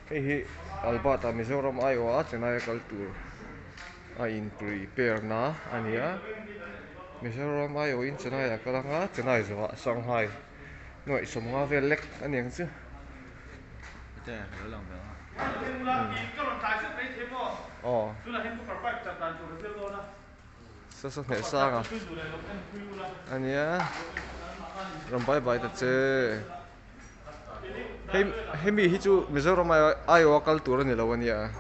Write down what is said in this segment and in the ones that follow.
hi albata Mizoram Iowa chenai culture in prepare na ania Mizoram Iowa in chenai kalanga chenai zo Shanghai noi somnga velek aniang chu sa ne sanga ania rambai bai ta che hemi hi chu Mizoram Iowa culture ni lo ania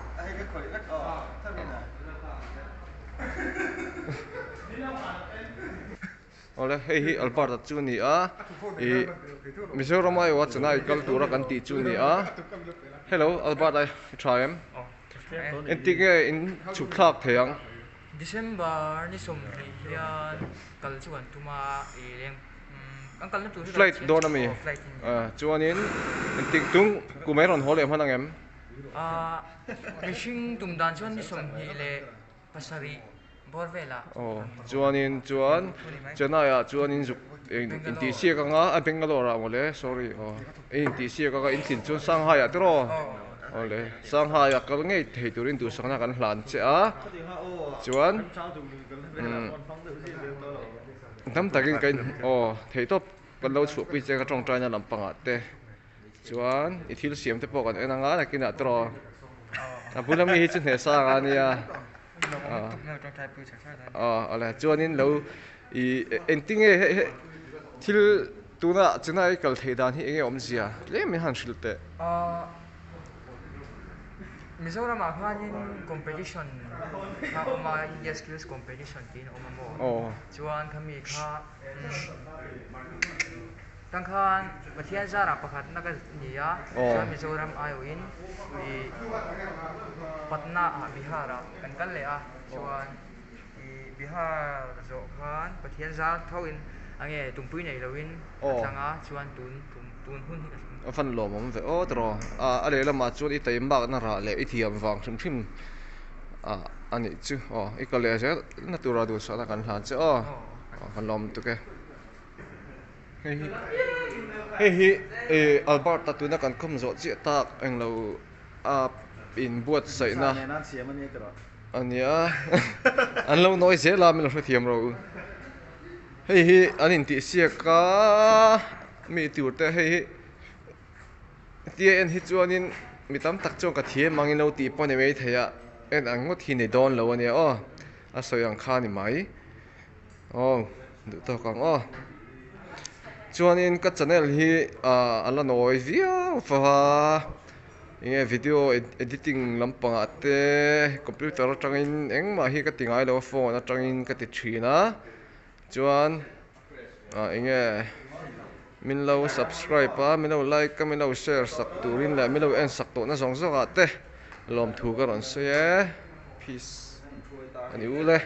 ole hi alparta chu ni a I Mizoram Iowa chenai culture kan ti chu ni a hello alberta try em en tige in chuklak theyang December ni som hian kal chuan tuma leng ang kal na tu flight do na mi chuanin en tik tung kumeron hole manang em mishing tumdan chuan ni som hi le pasari borvela chuanin chenaya chuanin zuk in ti sia ka nga a Bangalore mole sorry in ti sia ka in tin chu Shanghai a tro ole Shanghai a kal ngei thei turin tu sangna kan hlan che a chuan dam takin kain thei top kan lo chu pi che ka tong trai na lampanga te chuan I thil siam te pawh kan enanga nakina tro a bulami hi chu hne sa nga nia ole chuanin lo I enting e thil tuna chenai kal thei dan hi enge om zia le mi han hrilte Mizoram a khanin competition ha oma India skills competition tin oma mo chuan khami kha tang khan pathian zara pakhat na ka nia chuan Mizoram ayo in Patna Bihar kan le a chuan Bihar zo khan pathian zar thawin ange tumpui nei loin tanga chuan tun hun hi fan lo mom ve tro ale lama chuan I taim bak na ra le I thiam wang thim ani chu I kale je natura du sa kan hlan che kan lom tu ke hi Alberta tu na kan khom zo chi tak eng lo in buat sai na ania an lo noi se la mi lo thiam ro hi anin ti sia ka mi tur te hi tia en hi chuanin mitam tak chong ka thiam mangin lo ti pon nei theya en angot hi nei don lo ania a soyang kha ni mai du to kang chuanin ka channel hi ala noi via fa inge video editing lampanga te computer atangin engma hi ka tingai lo phone atangin ka ti thina chuan inge min lo subscribe min lo like min lo share sak turin la min lo en sak to na zong zong ate lom thu ka ron se peace ani ule